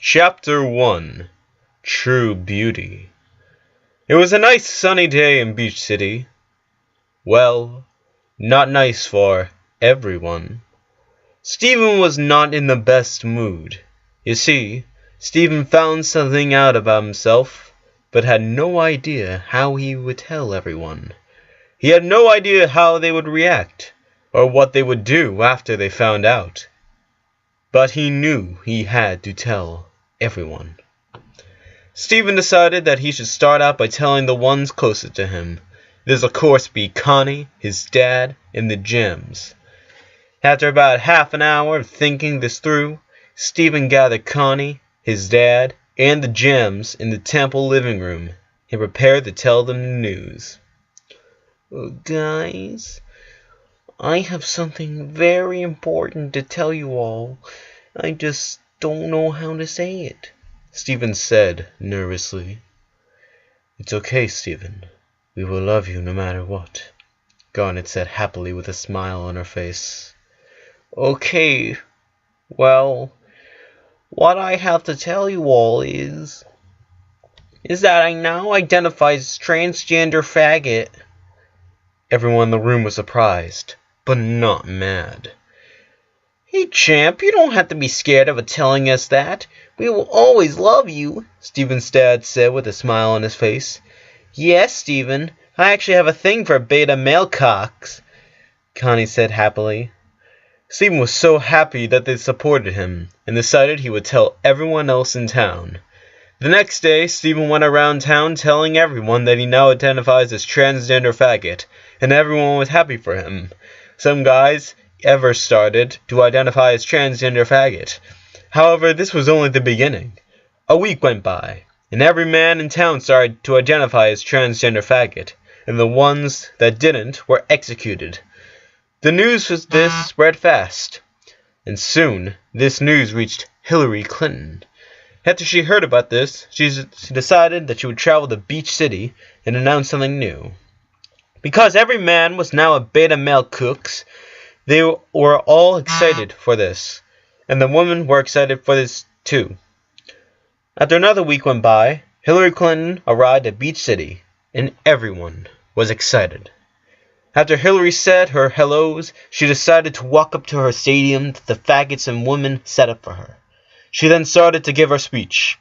Chapter 1 True Beauty. It was a nice sunny day in Beach City. Well, not nice for everyone. Stephen was not in the best mood. You see, Stephen found something out about himself, but had no idea how he would tell everyone. He had no idea how they would react, or what they would do after they found out. But he knew he had to tell everyone. Stephen decided that he should start out by telling the ones closest to him. This of course be Connie, his dad, and the Gems. After about half an hour of thinking this through, Stephen gathered Connie, his dad, and the Gems in the temple living room and prepared to tell them the news. Guys, I have something very important to tell you all. I just don't know how to say it, Stephen said nervously. It's okay, Stephen. We will love you no matter what, Garnet said happily with a smile on her face. Okay, well, what I have to tell you all is that I now identify as transgender faggot. Everyone in the room was surprised, but not mad. Hey, champ, you don't have to be scared of telling us that. We will always love you, Stephen's dad said with a smile on his face. Yes, Stephen, I actually have a thing for beta male cocks, Connie said happily. Stephen was so happy that they supported him, and decided he would tell everyone else in town. The next day, Stephen went around town telling everyone that he now identifies as transgender faggot, and everyone was happy for him. Some guys ever started to identify as transgender faggot. However, this was only the beginning. A week went by, and every man in town started to identify as transgender faggot, and the ones that didn't were executed. The news was this spread fast, and soon this news reached Hillary Clinton. After she heard about this, she decided that she would travel to Beach City and announce something new. Because every man was now a beta male cooks, they were all excited for this, and the women were excited for this too. After another week went by, Hillary Clinton arrived at Beach City, and everyone was excited. After Hillary said her hellos, she decided to walk up to her stadium that the faggots and women set up for her. She then started to give her speech.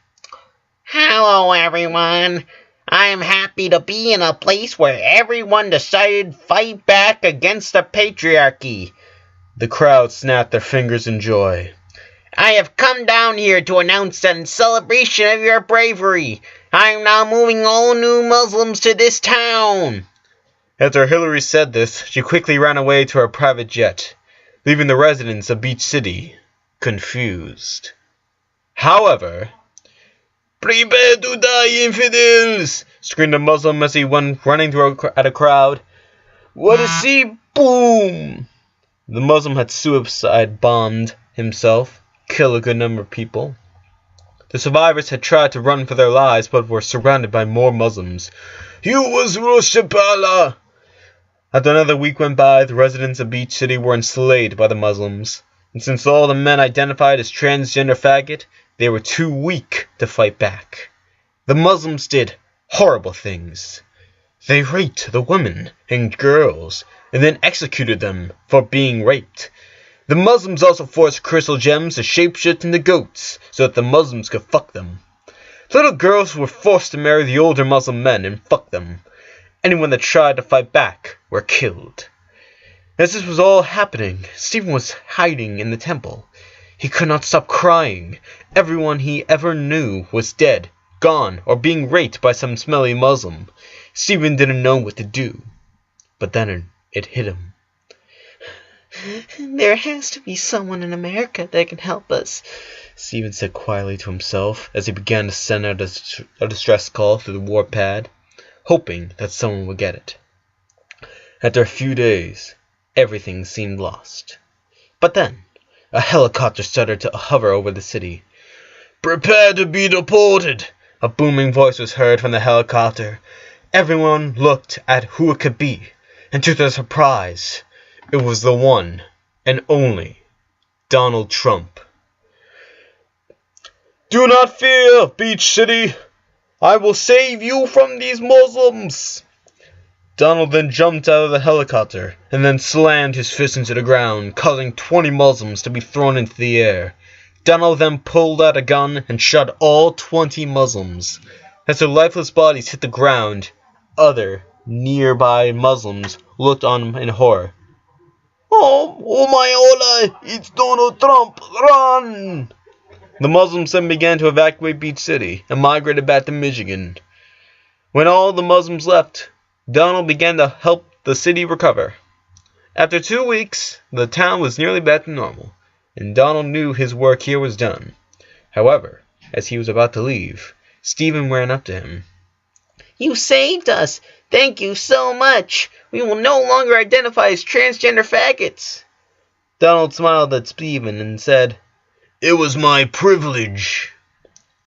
Hello, everyone. I am happy to be in a place where everyone decided to fight back against the patriarchy. The crowd snapped their fingers in joy. I have come down here to announce that in celebration of your bravery, I am now moving all new Muslims to this town. After Hillary said this, she quickly ran away to her private jet, leaving the residents of Beach City confused. However, "Prepare to die, infidels!" screamed a Muslim as he went running at a crowd. "What a see!" Boom! The Muslim had suicide bombed himself, killed a good number of people. The survivors had tried to run for their lives, but were surrounded by more Muslims. "You was Roshapala!" After another week went by, the residents of Beach City were enslaved by the Muslims, and since all the men identified as transgender faggot, they were too weak to fight back. The Muslims did horrible things. They raped the women and girls, and then executed them for being raped. The Muslims also forced Crystal Gems to shapeshift into goats, so that the Muslims could fuck them. Little girls were forced to marry the older Muslim men and fuck them. Anyone that tried to fight back were killed. As this was all happening, Stephen was hiding in the temple. He could not stop crying. Everyone he ever knew was dead, gone, or being raped by some smelly Muslim. Stephen didn't know what to do. But then it hit him. There has to be someone in America that can help us, Stephen said quietly to himself as he began to send out a distress call through the warpad, hoping that someone would get it. After a few days, everything seemed lost. But then, a helicopter started to hover over the city. "Prepare to be deported!" A booming voice was heard from the helicopter. Everyone looked at who it could be, and to their surprise, it was the one and only Donald Trump. Do not fear, Beach City. I will save you from these Muslims. Donald then jumped out of the helicopter and then slammed his fist into the ground, causing 20 Muslims to be thrown into the air. Donald then pulled out a gun and shot all 20 Muslims. As their lifeless bodies hit the ground, other nearby Muslims looked on in horror. Oh my Allah, it's Donald Trump, run! The Muslims then began to evacuate Beach City and migrated back to Michigan. When all the Muslims left, Donald began to help the city recover. After 2 weeks, the town was nearly back to normal, and Donald knew his work here was done. However, as he was about to leave, Stephen ran up to him. You saved us. Thank you so much. We will no longer identify as transgender faggots. Donald smiled at Stephen and said, "It was my privilege."